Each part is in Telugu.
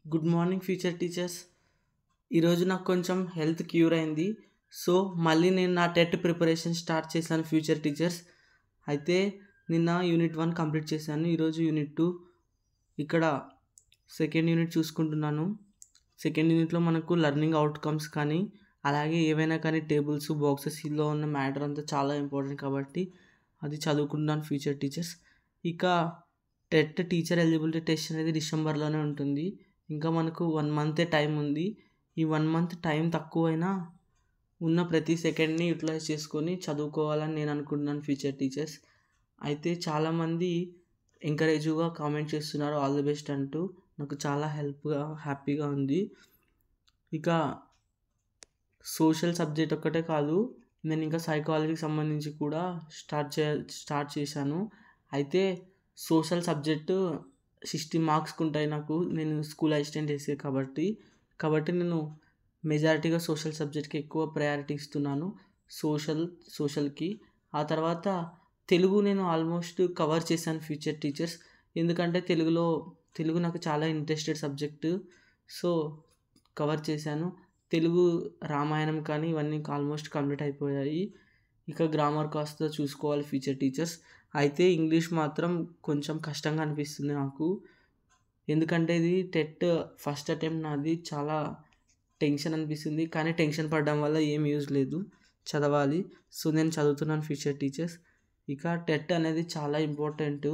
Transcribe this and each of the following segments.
Good morning future teachers. ఈరోజు నాకు కొంచెం హెల్త్ క్యూర్ అయింది. సో మళ్ళీ నేను నా టెట్ ప్రిపరేషన్ స్టార్ట్ చేశాను ఫ్యూచర్ టీచర్స్. అయితే నిన్న యూనిట్ 1 కంప్లీట్ చేశాను. ఈరోజు యూనిట్ 2 ఇక్కడ సెకండ్ యూనిట్ చూసుకుంటున్నాను. సెకండ్ యూనిట్లో మనకు లెర్నింగ్ అవుట్కమ్స్ కానీ అలాగే ఏవైనా కానీ టేబుల్స్ బాక్సెస్లో ఉన్న మ్యాటర్ అంతా చాలా ఇంపార్టెంట్ కాబట్టి అది చదువుకుంటున్నాను ఫ్యూచర్ టీచర్స్. ఇక టెట్ టీచర్ ఎలిజిబిలిటీ టెస్ట్ అనేది డిసెంబర్లోనే ఉంటుంది. ఇంకా మనకు 1 మంతే టైం ఉంది. ఈ 1 మంత్ టైం తక్కువైనా ఉన్న ప్రతి సెకండ్ని యూటిలైజ్ చేసుకొని చదువుకోవాలని నేను అనుకుంటున్నాను ఫ్యూచర్ టీచర్స్. అయితే చాలామంది ఎంకరేజివ్గా కామెంట్ చేస్తున్నారు ఆల్ ది బెస్ట్ అంటూ. నాకు చాలా హ్యాపీగా ఉంది. ఇక సోషల్ సబ్జెక్ట్ ఒక్కటే కాదు, నేను ఇంకా సైకాలజీకి సంబంధించి కూడా స్టార్ట్ చేశాను. అయితే సోషల్ సబ్జెక్టు 60 మార్క్స్కి ఉంటాయి నాకు. నేను స్కూల్ అసిస్టెంట్ చేసే కాబట్టి నేను మెజారిటీగా సోషల్ సబ్జెక్ట్కి ఎక్కువ ప్రయారిటీ ఇస్తున్నాను. సోషల్కి ఆ తర్వాత తెలుగు నేను ఆల్మోస్ట్ కవర్ చేశాను ఫ్యూచర్ టీచర్స్. ఎందుకంటే తెలుగు నాకు చాలా ఇంట్రెస్టెడ్ సబ్జెక్టు. సో కవర్ చేశాను. తెలుగు రామాయణం కానీ ఇవన్నీ ఆల్మోస్ట్ కంప్లీట్ అయిపోయాయి. ఇక గ్రామర్ కాస్త చూసుకోవాలి ఫ్యూచర్ టీచర్స్. అయితే ఇంగ్లీష్ మాత్రం కొంచెం కష్టంగా అనిపిస్తుంది నాకు. ఎందుకంటే ఇది టెట్ ఫస్ట్ అటెంప్ట్ నాది. చాలా టెన్షన్ అనిపిస్తుంది. కానీ టెన్షన్ పడడం వల్ల ఏం యూజ్ లేదు, చదవాలి. సో నేను చదువుతున్నాను ఫ్యూచర్ టీచర్స్. ఇక టెట్ అనేది చాలా ఇంపార్టెంట్.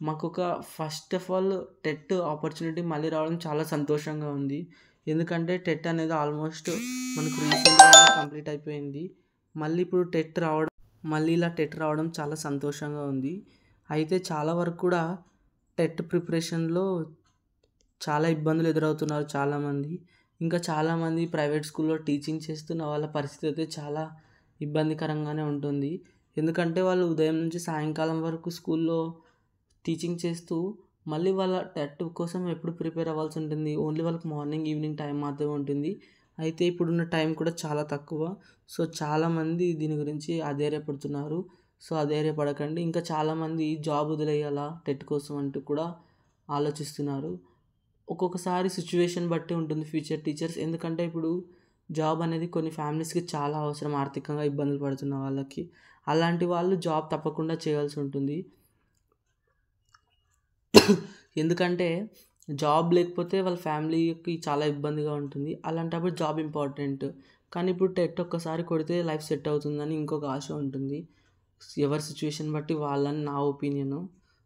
మాకు first of all TET opportunity మళ్ళీ రావడం చాలా సంతోషంగా ఉంది. ఎందుకంటే టెట్ అనేది ఆల్మోస్ట్ మనకు రీసెంట్గా కంప్లీట్ అయిపోయింది. మళ్ళీ ఇలా టెట్ రావడం చాలా సంతోషంగా ఉంది. అయితే చాలా వరకు కూడా టెట్ ప్రిపరేషన్లో చాలా ఇబ్బందులు ఎదురవుతున్నారు చాలామంది. ఇంకా చాలామంది ప్రైవేట్ స్కూల్లో టీచింగ్ చేస్తున్న వాళ్ళ పరిస్థితి అయితే చాలా ఇబ్బందికరంగానే ఉంటుంది. ఎందుకంటే వాళ్ళు ఉదయం నుంచి సాయంకాలం వరకు స్కూల్లో టీచింగ్ చేస్తూ మళ్ళీ వాళ్ళ టెట్ కోసం ఎప్పుడు ప్రిపేర్ అవ్వాల్సి ఉంటుంది. ఓన్లీ వాళ్ళకి మార్నింగ్ ఈవినింగ్ టైం మాత్రమే ఉంటుంది. అయితే ఇప్పుడున్న టైం కూడా చాలా తక్కువ. సో చాలామంది దీని గురించి అధైర్యపడుతున్నారు. సో అధైర్యపడకండి. ఇంకా చాలామంది జాబ్ వదిలేయాలా టెట్ కోసం అంటూ కూడా ఆలోచిస్తున్నారు. ఒక్కొక్కసారి సిచ్యువేషన్ బట్టి ఉంటుంది ఫ్యూచర్ టీచర్స్. ఎందుకంటే ఇప్పుడు జాబ్ అనేది కొన్ని ఫ్యామిలీస్కి చాలా అవసరం, ఆర్థికంగా ఇబ్బందులు పడుతున్న వాళ్ళకి. అలాంటి వాళ్ళు జాబ్ తప్పకుండా చేయాల్సి ఉంటుంది. ఎందుకంటే జాబ్ లేకపోతే వాళ్ళ ఫ్యామిలీకి చాలా ఇబ్బందిగా ఉంటుంది. అలాంటప్పుడు జాబ్ ఇంపార్టెంట్. కానీ ఇప్పుడు టెట్ ఒక్కసారి కొడితే లైఫ్ సెట్ అవుతుందని ఇంకొక ఆశ ఉంటుంది. ఎవరి సిచ్యువేషన్ బట్టి వాళ్ళని నా ఒపీనియను.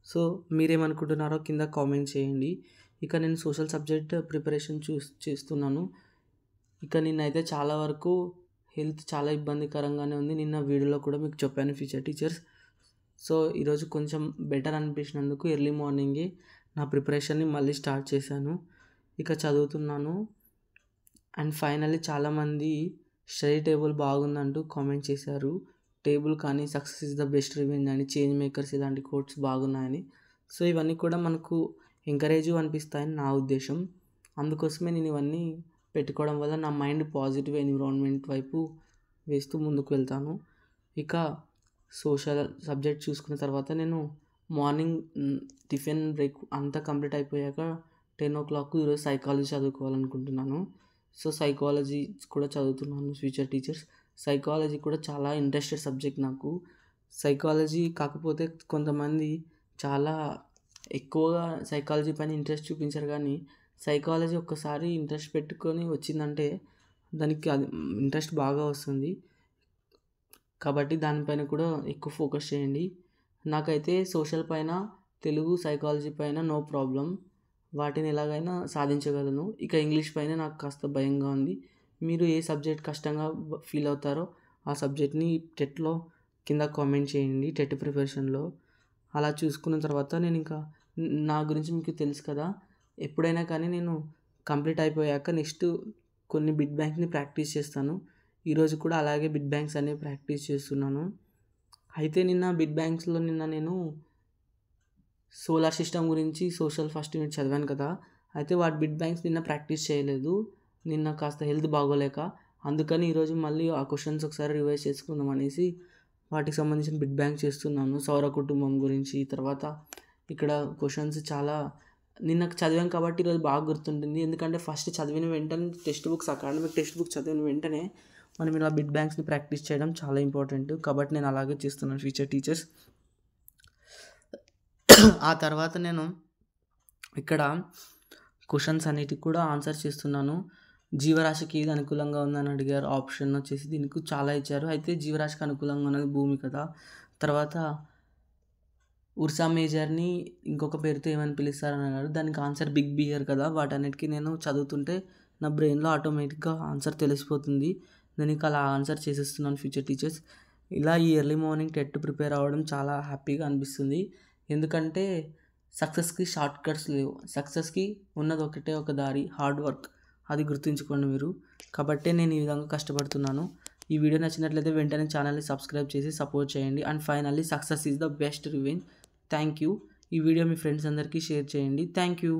సో మీరేమనుకుంటున్నారో కింద కామెంట్ చేయండి. ఇక నేను సోషల్ సబ్జెక్ట్ ప్రిపరేషన్ చేస్తున్నాను. ఇక నిన్నైతే చాలా వరకు హెల్త్ చాలా ఇబ్బందికరంగానే ఉంది. నిన్న వీడియోలో కూడా మీకు చెప్పాను ఫ్యూచర్ టీచర్స్. సో ఈరోజు కొంచెం బెటర్ అనిపించినందుకు ఎర్లీ మార్నింగే నా ప్రిపరేషన్ని మళ్ళీ స్టార్ట్ చేశాను. ఇక చదువుతున్నాను. అండ్ ఫైనల్లీ చాలామంది స్టడీ టేబుల్ బాగుందంటూ కామెంట్ చేశారు. టేబుల్ కానీ success is the best revenge అని, చేంజ్ మేకర్స్ ఇలాంటి కోట్స్ బాగున్నాయని. సో ఇవన్నీ కూడా మనకు ఎంకరేజివ్ అనిపిస్తాయని నా ఉద్దేశం. అందుకోసమే నేను ఇవన్నీ పెట్టుకోవడం వల్ల నా మైండ్ పాజిటివ్ ఎన్విరాన్మెంట్ వైపు వేస్తూ ముందుకు వెళ్తాను. ఇక సోషల్ సబ్జెక్ట్ చూసుకున్న తర్వాత నేను మార్నింగ్ టిఫిన్ బ్రేక్ అంతా కంప్లీట్ అయిపోయాక 10 o'clock ఈరోజు సైకాలజీ చదువుకోవాలనుకుంటున్నాను. సో సైకాలజీ కూడా చదువుతున్నాను ఫ్యూచర్ టీచర్స్. సైకాలజీ కూడా చాలా ఇంట్రెస్టెడ్ సబ్జెక్ట్ నాకు. సైకాలజీ కాకపోతే కొంతమంది చాలా ఎక్కువగా సైకాలజీ పైన ఇంట్రెస్ట్ చూపించారు. కానీ సైకాలజీ ఒక్కసారి ఇంట్రెస్ట్ పెట్టుకొని వచ్చిందంటే దానికి అది ఇంట్రెస్ట్ బాగా వస్తుంది. కాబట్టి దానిపైన కూడా ఎక్కువ ఫోకస్ చేయండి. నాకైతే సోషల్ పైన, తెలుగు, సైకాలజీ పైన నో ప్రాబ్లం. వాటిని ఎలాగైనా సాధించగలను. ఇక ఇంగ్లీష్ పైన నాకు కాస్త భయంగా ఉంది. మీరు ఏ సబ్జెక్ట్ కష్టంగా ఫీల్ అవుతారో ఆ సబ్జెక్ట్ని టెట్లో కింద కామెంట్ చేయండి. టెట్ ప్రిపరేషన్లో అలా చూసుకున్న తర్వాత నేను ఇంకా నా గురించి మీకు తెలుసు కదా, ఎప్పుడైనా కానీ నేను కంప్లీట్ అయిపోయాక నెక్స్ట్ కొన్ని బిట్ బ్యాంక్ని ప్రాక్టీస్ చేస్తాను. ఈరోజు కూడా అలాగే బిట్ బ్యాంక్స్ అనేవి ప్రాక్టీస్ చేస్తున్నాను. అయితే నిన్న బిట్ బ్యాంక్స్లో నేను సోలార్ సిస్టమ్ గురించి సోషల్ ఫస్ట్ యూనిట్ చదివాను కదా. అయితే వాటి బిట్ బ్యాంక్స్ నిన్న ప్రాక్టీస్ చేయలేదు. నిన్న కాస్త హెల్త్ బాగోలేక. అందుకని ఈరోజు మళ్ళీ ఆ క్వశ్చన్స్ ఒకసారి రివైజ్ చేసుకుందాం అనేసి వాటికి సంబంధించిన బిట్ బ్యాంక్ చేస్తున్నాను. సౌర కుటుంబం గురించి. తర్వాత ఇక్కడ క్వశ్చన్స్ చాలా నిన్న చదివాం కాబట్టి ఈరోజు బాగా గుర్తుంటుంది. ఎందుకంటే ఫస్ట్ చదివిన వెంటనే text books, academic text book చదివిన వెంటనే మనం ఇలా బిట్ బ్యాంక్స్ని ప్రాక్టీస్ చేయడం చాలా ఇంపార్టెంట్. కాబట్టి నేను అలాగే చేస్తున్నాను ఫ్యూచర్ టీచర్స్. ఆ తర్వాత నేను ఇక్కడ క్వశ్చన్స్ అన్నిటికి కూడా ఆన్సర్ చేస్తున్నాను. జీవరాశికి ఏది అనుకూలంగా ఉందని అడిగారు. ఆప్షన్ వచ్చేసి దీనికి చాలా ఇచ్చారు. అయితే జీవరాశికి అనుకూలంగా ఉన్నది భూమి కదా. తర్వాత ఉర్సా మేజర్ని ఇంకొక పేరుతో ఏమని పిలుస్తారని అన్నారు. దానికి ఆన్సర్ బిగ్ బియర్ కదా. వాటన్నిటికీ నేను చదువుతుంటే నా బ్రెయిన్లో ఆటోమేటిక్గా ఆన్సర్ తెలిసిపోతుంది. నేను ఇక అలా ఆన్సర్ చేసేస్తున్నాను ఫ్యూచర్ టీచర్స్. ఇలా ఈ ఎర్లీ మార్నింగ్ టెట్ ప్రిపేర్ అవ్వడం చాలా హ్యాపీగా అనిపిస్తుంది. ఎందుకంటే సక్సెస్కి షార్ట్ కట్స్ లేవు. సక్సెస్కి ఉన్నది ఒకటే ఒక దారి, హార్డ్ వర్క్. అది గుర్తుంచుకోండి మీరు. కాబట్టే నేను ఈ విధంగా కష్టపడుతున్నాను. ఈ వీడియో నచ్చినట్లయితే వెంటనే ఛానల్ని సబ్స్క్రైబ్ చేసి సపోర్ట్ చేయండి. And finally success is the best revenge. Thank you. ఈ వీడియో మీ ఫ్రెండ్స్ అందరికీ షేర్ చేయండి. Thank you.